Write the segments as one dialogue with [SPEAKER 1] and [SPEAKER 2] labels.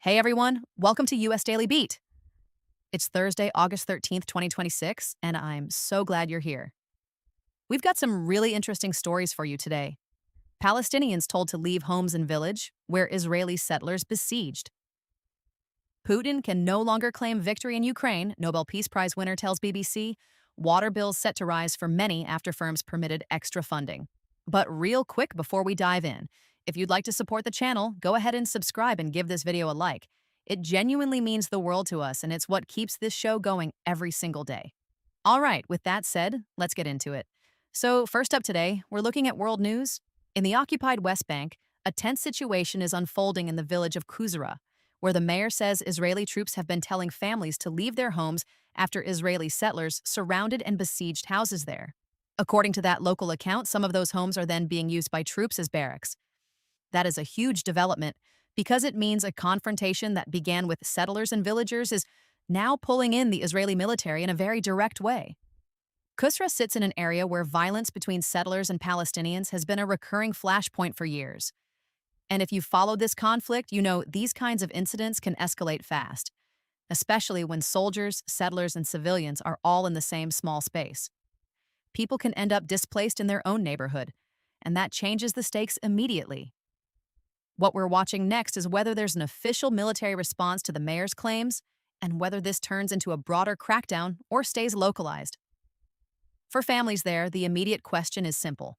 [SPEAKER 1] Hey everyone, welcome to US Daily Beat. It's Thursday, August 13th, 2026, and I'm so glad you're here. We've got some really interesting stories for you today. Palestinians told to leave homes and village, where Israeli settlers besieged. Putin can no longer claim victory in Ukraine, Nobel Peace Prize winner tells BBC. Water bills set to rise for many after firms permitted extra funding. But real quick before we dive in, if you'd like to support the channel, go ahead and subscribe and give this video a like. It genuinely means the world to us, and it's what keeps this show going every single day. All right, with that said, let's get into it. So, first up today, we're looking at world news. In the occupied West Bank, a tense situation is unfolding in the village of Kuzra, where the mayor says Israeli troops have been telling families to leave their homes after Israeli settlers surrounded and besieged houses there. According to that local account, some of those homes are then being used by troops as barracks. That is a huge development because it means a confrontation that began with settlers and villagers is now pulling in the Israeli military in a very direct way. Kusra sits in an area where violence between settlers and Palestinians has been a recurring flashpoint for years. And if you followed this conflict, you know these kinds of incidents can escalate fast, especially when soldiers, settlers, and civilians are all in the same small space. People can end up displaced in their own neighborhood, and that changes the stakes immediately. What we're watching next is whether there's an official military response to the mayor's claims and whether this turns into a broader crackdown or stays localized. For families there, the immediate question is simple.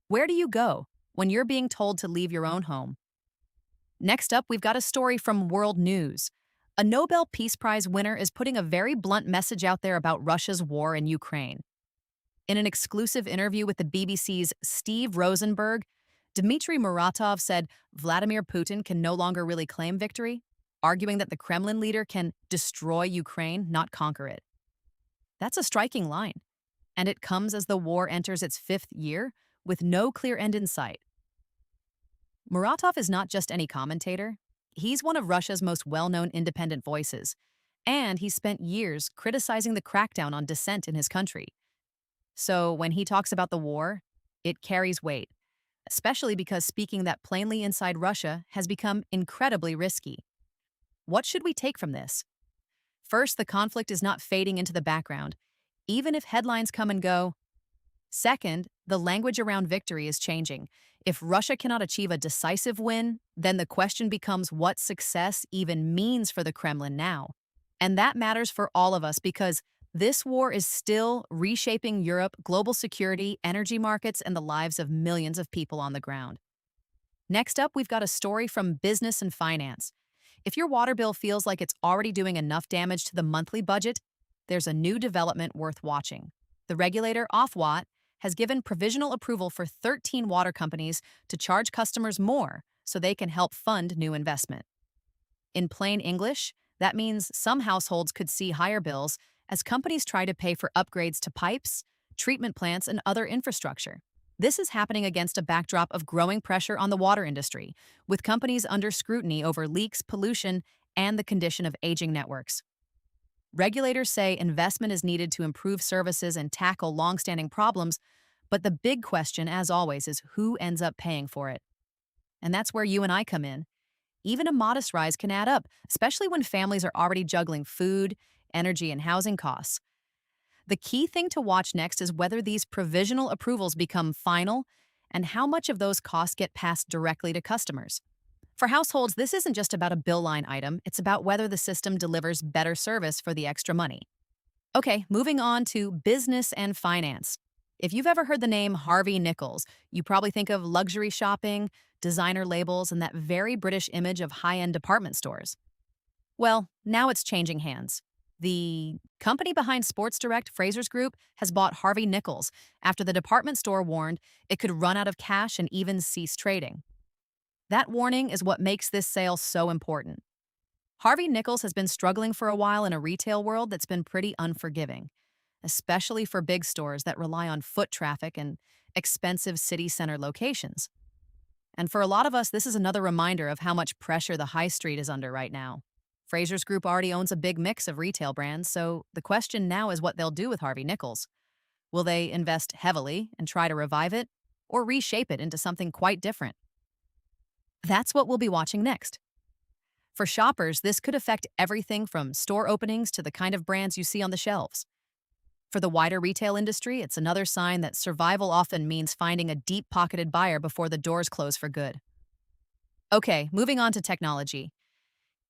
[SPEAKER 1] Where do you go when you're being told to leave your own home? Next up, we've got a story from World News. A Nobel Peace Prize winner is putting a very blunt message out there about Russia's war in Ukraine. In an exclusive interview with the BBC's Steve Rosenberg, Dmitry Muratov said Vladimir Putin can no longer really claim victory, arguing that the Kremlin leader can destroy Ukraine, not conquer it. That's a striking line, and it comes as the war enters its fifth year with no clear end in sight. Muratov is not just any commentator. He's one of Russia's most well-known independent voices, and he spent years criticizing the crackdown on dissent in his country. So when he talks about the war, it carries weight, especially because speaking that plainly inside Russia has become incredibly risky. What should we take from this? First, the conflict is not fading into the background, even if headlines come and go. Second, the language around victory is changing. If Russia cannot achieve a decisive win, then the question becomes what success even means for the Kremlin now. And that matters for all of us because this war is still reshaping Europe, global security, energy markets, and the lives of millions of people on the ground. Next up, we've got a story from Business and Finance. If your water bill feels like it's already doing enough damage to the monthly budget, there's a new development worth watching. The regulator, Ofwat, has given provisional approval for 13 water companies to charge customers more so they can help fund new investment. In plain English, that means some households could see higher bills as companies try to pay for upgrades to pipes, treatment plants, and other infrastructure. This is happening against a backdrop of growing pressure on the water industry, with companies under scrutiny over leaks, pollution, and the condition of aging networks. Regulators say investment is needed to improve services and tackle long-standing problems, but the big question, as always, is who ends up paying for it. And that's where you and I come in. Even a modest rise can add up, especially when families are already juggling food, energy, and housing costs. The key thing to watch next is whether these provisional approvals become final and how much of those costs get passed directly to customers. For households, this isn't just about a bill line item, it's about whether the system delivers better service for the extra money. Okay, moving on to business and finance. If you've ever heard the name Harvey Nichols, you probably think of luxury shopping, designer labels, and that very British image of high-end department stores. Well, now it's changing hands. The company behind Sports Direct, Fraser's Group, has bought Harvey Nichols after the department store warned it could run out of cash and even cease trading. That warning is what makes this sale so important. Harvey Nichols has been struggling for a while in a retail world that's been pretty unforgiving, especially for big stores that rely on foot traffic and expensive city center locations. And for a lot of us, this is another reminder of how much pressure the high street is under right now. Fraser's Group already owns a big mix of retail brands, so the question now is what they'll do with Harvey Nichols. Will they invest heavily and try to revive it, or reshape it into something quite different? That's what we'll be watching next. For shoppers, this could affect everything from store openings to the kind of brands you see on the shelves. For the wider retail industry, it's another sign that survival often means finding a deep pocketed buyer before the doors close for good. Okay, moving on to technology.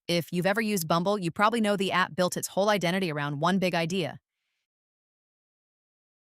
[SPEAKER 1] If you've ever used Bumble, you probably know the app built its whole identity around one big idea